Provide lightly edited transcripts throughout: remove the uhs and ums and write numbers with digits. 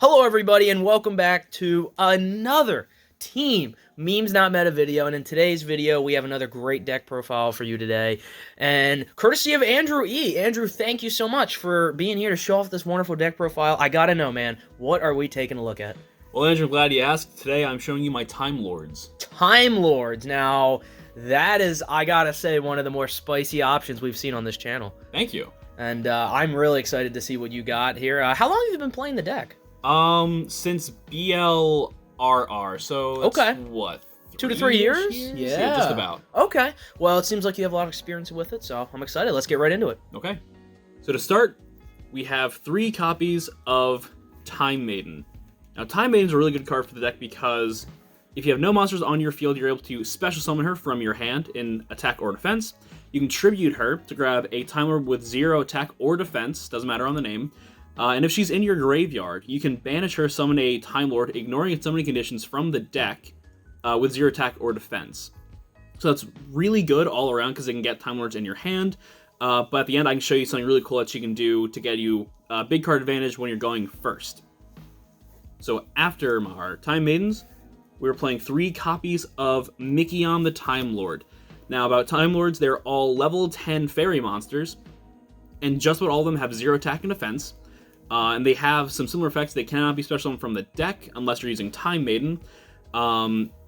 Hello everybody and welcome back to another Team Memes Not Meta video, and in today's video we have another great deck profile for you today, and courtesy of Andrew E. Andrew, thank you so much for being here to show off this wonderful deck profile. I gotta know, man, what are we taking a look at? Well, Andrew, I'm glad you asked. Today I'm showing you my Timelords. Timelords. Now, that is, I gotta say, one of the more spicy options we've seen on this channel. Thank you. And I'm really excited to see what you got here. How long have you been playing the deck? Since BLRR, so that's, okay. What? 2 to 3 years? Yeah, just about. Okay. Well, it seems like you have a lot of experience with it, so I'm excited. Let's get right into it. Okay. So to start, we have 3 copies of Time Maiden. Now, Time Maiden's a really good card for the deck because if you have no monsters on your field, you're able to special summon her from your hand in attack or defense. You can tribute her to grab a Time Lord with 0 attack or defense, doesn't matter on the name. And if she's in your graveyard, you can banish her, summon a Time Lord, ignoring its summoning conditions from the deck with 0 attack or defense. So that's really good all around because it can get Time Lords in your hand. But at the end, I can show you something really cool that she can do to get you a big card advantage when you're going first. So after our Time Maidens, we're playing 3 copies of Michion the Time Lord. Now about Time Lords, they're all level 10 fairy monsters, and just about all of them have 0 attack and defense. And they have some similar effects. They cannot be special summoned from the deck unless you're using Time Maiden.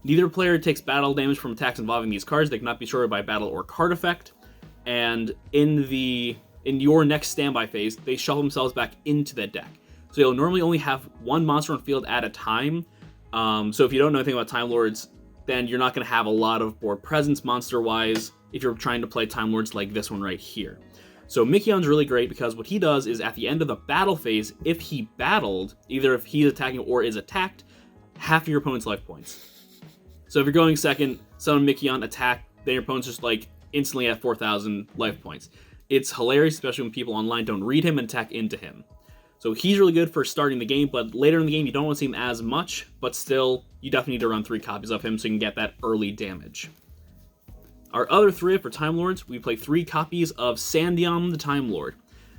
Neither player takes battle damage from attacks involving these cards. They cannot be shorted by battle or card effect. And in your next standby phase, they shuffle themselves back into the deck. So you'll normally only have 1 monster on field at a time. So if you don't know anything about Time Lords, then you're not going to have a lot of board presence monster-wise if you're trying to play Time Lords like this one right here. So Michion's really great because what he does is at the end of the battle phase, if he battled, either if he's attacking or is attacked, half of your opponent's life points. So if you're going second, summon Michion, attack, then your opponent's just like instantly at 4,000 life points. It's hilarious, especially when people online don't read him and attack into him. So he's really good for starting the game, but later in the game you don't want to see him as much, but still, you definitely need to run 3 copies of him so you can get that early damage. Our other 3 for Time Lords, we play 3 copies of Sandaion the Time Lord.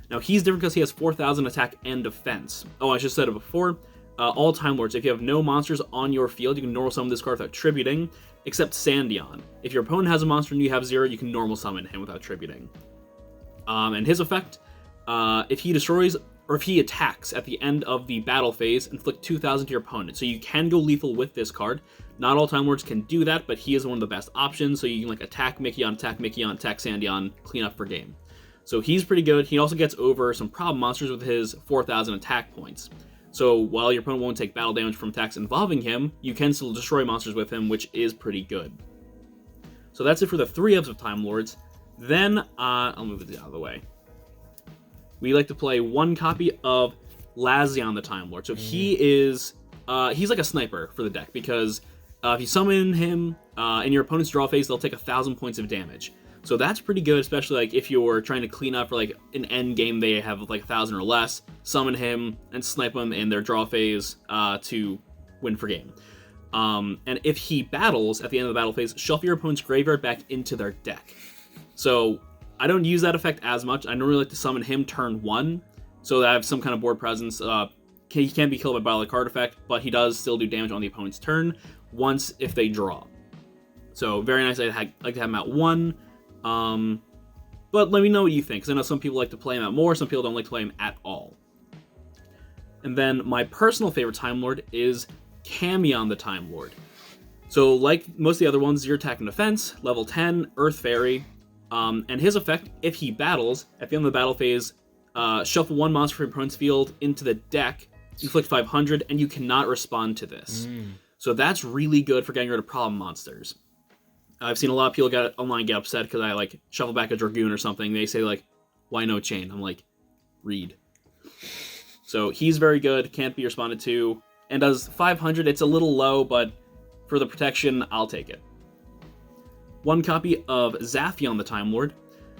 Now he's different because he has 4,000 attack and defense. Oh, I just said it before. All Time Lords, if you have no monsters on your field, you can normal summon this card without tributing, except Sandaion. If your opponent has a monster and you have 0, you can normal summon him without tributing. And his effect, if he destroys or if he attacks at the end of the battle phase, inflict 2,000 to your opponent. So you can go lethal with this card. Not all Time Lords can do that, but he is one of the best options. So you can like attack Michion, attack Sandaion, clean up for game. So he's pretty good. He also gets over some problem monsters with his 4,000 attack points. So while your opponent won't take battle damage from attacks involving him, you can still destroy monsters with him, which is pretty good. So that's it for the 3 of Time Lords. Then, I'll move it out of the way. We like to play 1 copy of Lazion the Time Lord. So he is, he's like a sniper for the deck because if you summon him in your opponent's draw phase, they'll take 1,000 points of damage. So that's pretty good, especially like if you're trying to clean up for like an end game, they have like 1,000 or less. Summon him and snipe him in their draw phase to win for game. And if he battles at the end of the battle phase, shuffle your opponent's graveyard back into their deck. So I don't use that effect as much. I normally like to summon him turn 1, so that I have some kind of board presence. He can't be killed by battle card effect, but he does still do damage on the opponent's turn once if they draw. So very nice. I like to have him at 1. But let me know what you think, because I know some people like to play him at more, some people don't like to play him at all. And then my personal favorite Time Lord is Kamion the Time Lord. So like most of the other ones, 0 attack and defense, level 10, Earth Fairy. And his effect, if he battles, at the end of the battle phase, shuffle 1 monster from your opponent's field into the deck, inflict 500, and you cannot respond to this. So that's really good for getting rid of problem monsters. I've seen a lot of people online get upset because I like shuffle back a Dragoon or something. They say like, why no chain? I'm like, read. So he's very good, can't be responded to, and does 500. It's a little low, but for the protection, I'll take it. 1 copy of Zaphion the Time Lord.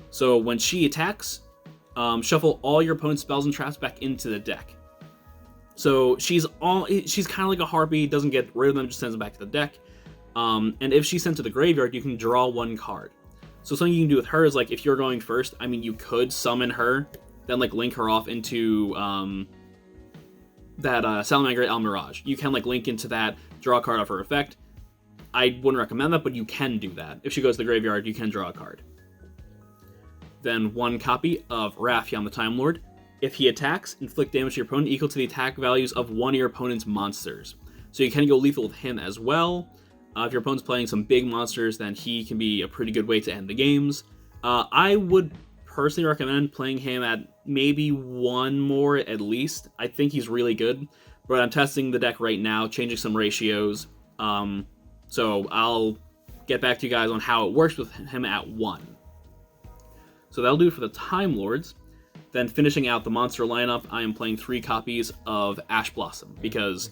So when she attacks, shuffle all your opponent's spells and traps back into the deck. So she's kind of like a harpy, doesn't get rid of them, just sends them back to the deck. And if she's sent to the graveyard, you can draw 1 card. So something you can do with her is like if you're going first, I mean you could summon her, then like link her off into Salamander Almiraj. You can like link into that, draw a card off her effect. I wouldn't recommend that, but you can do that. If she goes to the graveyard, you can draw a card. Then 1 copy of Raphion the Time Lord. If he attacks, inflict damage to your opponent equal to the attack values of one of your opponent's monsters. So you can go lethal with him as well. If your opponent's playing some big monsters, then he can be a pretty good way to end the games. I would personally recommend playing him at maybe 1 more at least. I think he's really good, but I'm testing the deck right now, changing some ratios. So I'll get back to you guys on how it works with him at 1. So that'll do it for the Time Lords. Then finishing out the monster lineup, I am playing 3 copies of Ash Blossom, because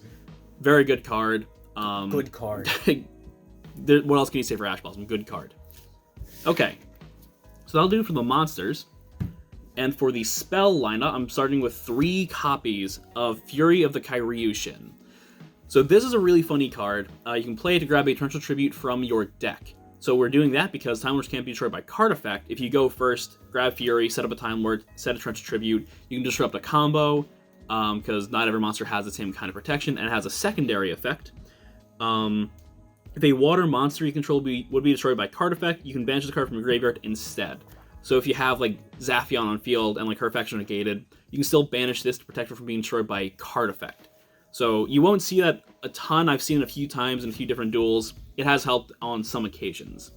very good card. Good card. What else can you say for Ash Blossom? Good card. Okay, so that'll do it for the monsters. And for the spell lineup, I'm starting with 3 copies of Fury of the Kairyu-shin. So this is a really funny card. You can play it to grab a torrential tribute from your deck. So we're doing that because Time Lords can't be destroyed by card effect. If you go first, grab Fury, set up a Time Lord, set a torrential tribute, you can disrupt a combo, because not every monster has the same kind of protection, and it has a secondary effect. If a water monster you control would be destroyed by card effect, you can banish the card from your graveyard instead. So if you have like Zaphion on field and like her effects are negated, you can still banish this to protect her from being destroyed by card effect. So you won't see that a ton. I've seen it a few times in a few different duels. It has helped on some occasions.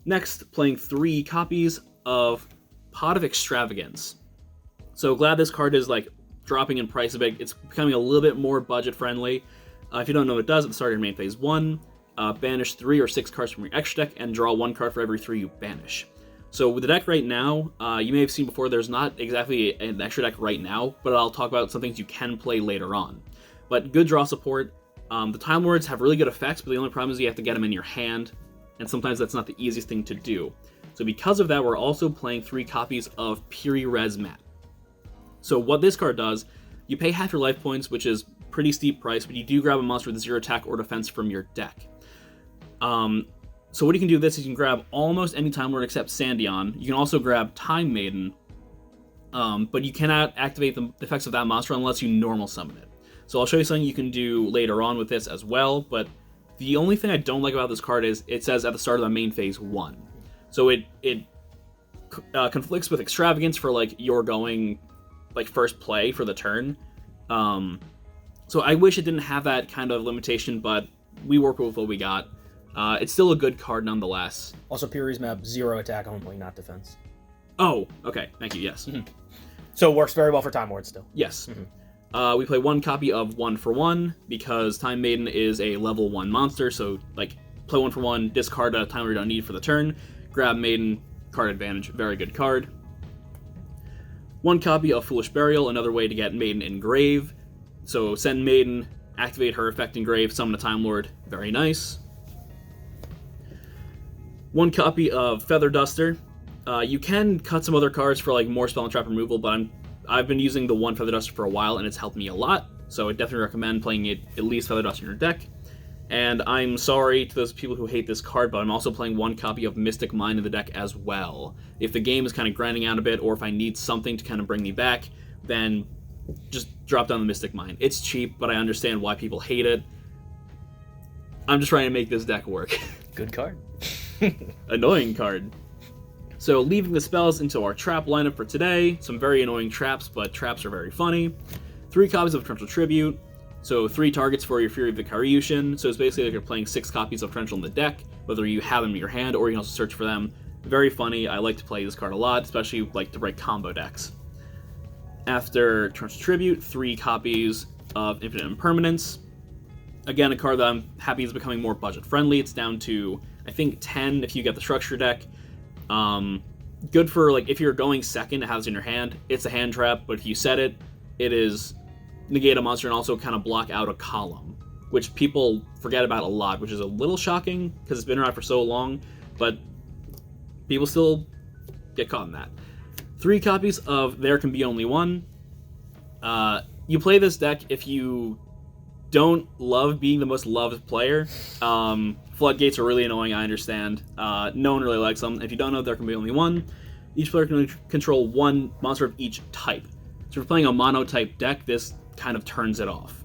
Next, playing 3 copies of Pot of Extravagance. So glad this card is like dropping in price a bit. It's becoming a little bit more budget friendly. If you don't know what it does, at the start of your main phase 1, banish 3 or 6 cards from your extra deck and draw 1 card for every 3 you banish. So with the deck right now, you may have seen before, there's not exactly an extra deck right now, but I'll talk about some things you can play later on. But good draw support. The Time Lords have really good effects, but the only problem is you have to get them in your hand, and sometimes that's not the easiest thing to do. So because of that, we're also playing 3 copies of Piri Res Mat. So what this card does, you pay half your life points, which is pretty steep price, but you do grab a monster with 0 attack or defense from your deck. So what you can do with this is you can grab almost any Time Lord except Sandaion. You can also grab Time Maiden, but you cannot activate the effects of that monster unless you normal summon it. So I'll show you something you can do later on with this as well, but the only thing I don't like about this card is it says at the start of the main phase 1. So it conflicts with Extravagance for like you're going like first play for the turn. So I wish it didn't have that kind of limitation, but we work with what we got. It's still a good card nonetheless. Also, Piri's map, 0 attack only, not defense. Oh, okay. Thank you, yes. Mm-hmm. So it works very well for Time Lords still. Yes. Mm-hmm. We play 1 copy of 1 for 1, because Time Maiden is a level 1 monster, so like play 1 for 1, discard a Time Lord you don't need for the turn, grab Maiden, card advantage, very good card. 1 copy of Foolish Burial, another way to get Maiden in grave. So send Maiden, activate her effect in grave, summon a Time Lord, very nice. 1 copy of Feather Duster. You can cut some other cards for like more spell and trap removal, but I've been using the 1 Feather Duster for a while and it's helped me a lot, so I definitely recommend playing it at least Feather Duster in your deck. And I'm sorry to those people who hate this card, but I'm also playing 1 copy of Mystic Mine in the deck as well. If the game is kind of grinding out a bit, or if I need something to kind of bring me back, then just drop down the Mystic Mine. It's cheap, but I understand why people hate it. I'm just trying to make this deck work. Good card. Annoying card. So leaving the spells into our trap lineup for today. Some very annoying traps, but traps are very funny. 3 copies of Torrential Tribute. So 3 targets for your Fury of the kairyu-shin. So it's basically like you're playing 6 copies of Torrential in the deck, whether you have them in your hand or you can also search for them. Very funny. I like to play this card a lot, especially like to break combo decks. After Torrential Tribute, 3 copies of Infinite Impermanence. Again, a card that I'm happy is becoming more budget friendly. It's down to, I think, 10 if you get the structure deck. Good for like if you're going second, it has it in your hand. It's a hand trap, but if you set it, it is negate a monster and also kind of block out a column, which people forget about a lot, which is a little shocking because it's been around for so long, but people still get caught in that. 3 copies of There Can Be Only One. You play this deck if you don't love being the most loved player. Floodgates are really annoying, I understand. No one really likes them. If you don't know There Can Be Only One, each player can control 1 monster of each type. So if you're playing a mono-type deck, this kind of turns it off.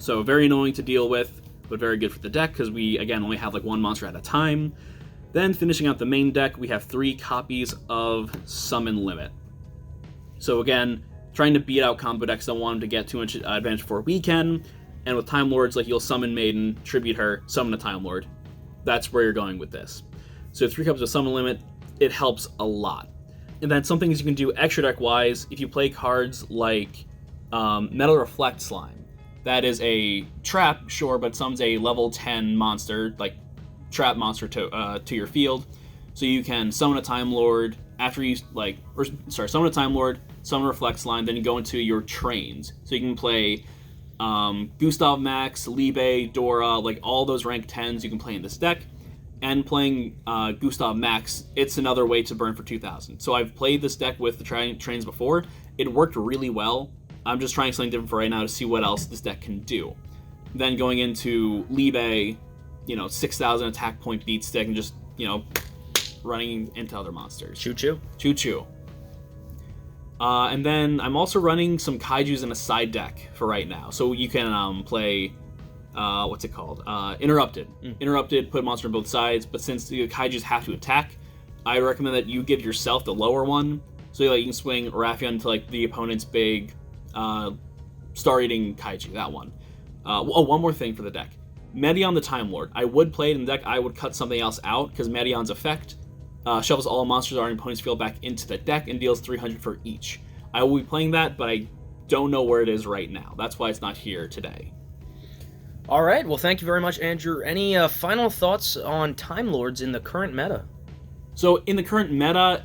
So very annoying to deal with, but very good for the deck, because we, again, only have like one monster at a time. Then finishing out the main deck, we have 3 copies of Summon Limit. So again, trying to beat out combo decks, don't want them to get too much advantage before we can. And with Time Lords, like, you'll summon Maiden, tribute her, summon a Time Lord. That's where you're going with this. So 3 copies of Summon Limit, it helps a lot. And then some things you can do extra deck-wise, if you play cards like Metal Reflect Slime. That is a trap, sure, but summons a level 10 monster, like trap monster to your field. So you can summon a Time Lord after you, summon a Time Lord, summon Reflect Slime, then you go into your trains. So you can play Gustav Max, Liebe, Dora, like all those rank 10s you can play in this deck. And playing Gustav Max, it's another way to burn for 2,000. So I've played this deck with the trains before. It worked really well. I'm just trying something different for right now to see what else this deck can do. Then going into Liebe, 6,000 attack point beat stick and just, running into other monsters. Choo-choo. Choo-choo. And then I'm also running some kaijus in a side deck for right now. So you can play, Interrupted. Interrupted, put a monster on both sides, but since the kaijus have to attack, I recommend that you give yourself the lower one. So you can swing Raphion to the opponent's big star-eating kaiju, that one. One more thing for the deck. Metaion the Time Lord. I would play it in the deck, I would cut something else out, because Metaion's effect shovels all monsters on your opponent's field back into the deck and deals 300 for each. I will be playing that, but I don't know where it is right now. That's why it's not here today. All right, well, thank you very much, Andrew. Any final thoughts on Time Lords in the current meta? So in the current meta,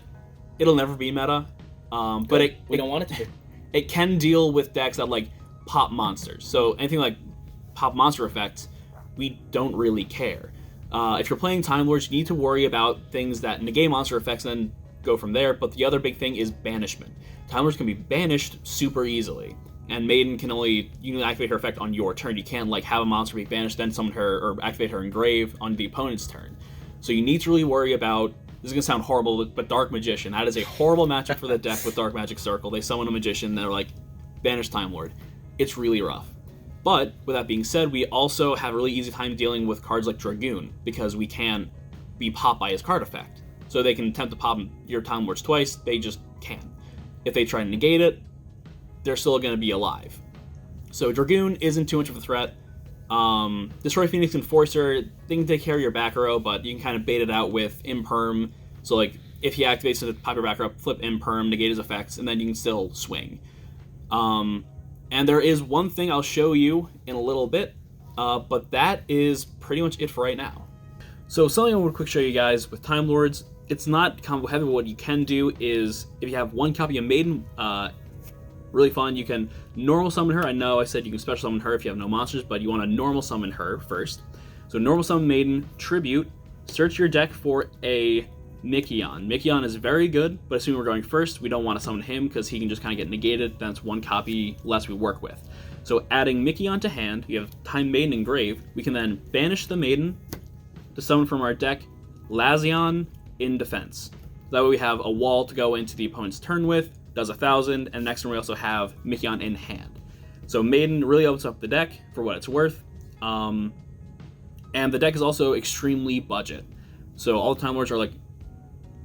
it'll never be meta, but we don't want it to be. It can deal with decks that pop monsters. So anything like pop monster effects, we don't really care. If you're playing Time Lords, you need to worry about things that negate monster effects and then go from there, but the other big thing is banishment. Time Lords can be banished super easily, and Maiden you can activate her effect on your turn. You can't have a monster be banished, then summon her, or activate her in grave on the opponent's turn. So you need to really worry about, this is going to sound horrible, but Dark Magician. That is a horrible matchup for the deck with Dark Magic Circle. They summon a Magician, they're banish Time Lord. It's really rough. But, with that being said, we also have a really easy time dealing with cards like Dragoon, because we can be popped by his card effect. So they can attempt to pop your Time Lords twice, they just can. If they try to negate it, they're still going to be alive. So Dragoon isn't too much of a threat. Destroy Phoenix Enforcer, they can take care of your back row, but you can kind of bait it out with Imperm. So if he activates to pop your back row, flip Imperm, negate his effects, and then you can still swing. And there is one thing I'll show you in a little bit, but that is pretty much it for right now. So something I want to quick show you guys with Time Lords, it's not combo heavy, but what you can do is, if you have one copy of Maiden, really fun, you can normal summon her. I know I said you can special summon her if you have no monsters, but you want to normal summon her first. So normal summon Maiden, tribute, search your deck for a Michion. Michion is very good, but assuming we're going first, we don't want to summon him because he can just kind of get negated. That's one copy less we work with. So adding Michion to hand, we have Time Maiden in grave. We can then banish the Maiden to summon from our deck Lazion in defense. That way we have a wall to go into the opponent's turn with, does 1,000, and next turn we also have Michion in hand. So Maiden really opens up the deck for what it's worth. And the deck is also extremely budget. So all the Time Lords are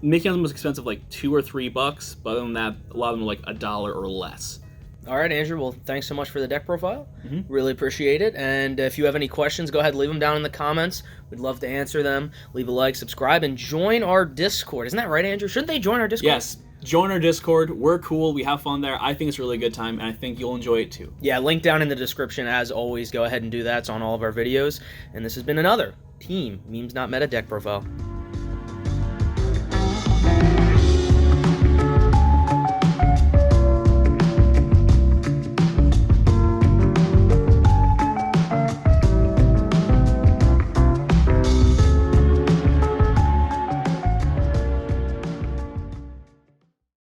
Michion's the most expensive, $2 or $3, but other than that, a lot of them are $1 or less. All right, Andrew. Well, thanks so much for the deck profile. Really appreciate it. And if you have any questions, go ahead and leave them down in the comments. We'd love to answer them. Leave a like, subscribe, and join our Discord. Isn't that right, Andrew? Shouldn't they join our Discord? Yes. Join our Discord. We're cool. We have fun there. I think it's a really good time, and I think you'll enjoy it too. Yeah, link down in the description. As always, go ahead and do that. It's on all of our videos. And this has been another Team Memes Not Meta deck profile.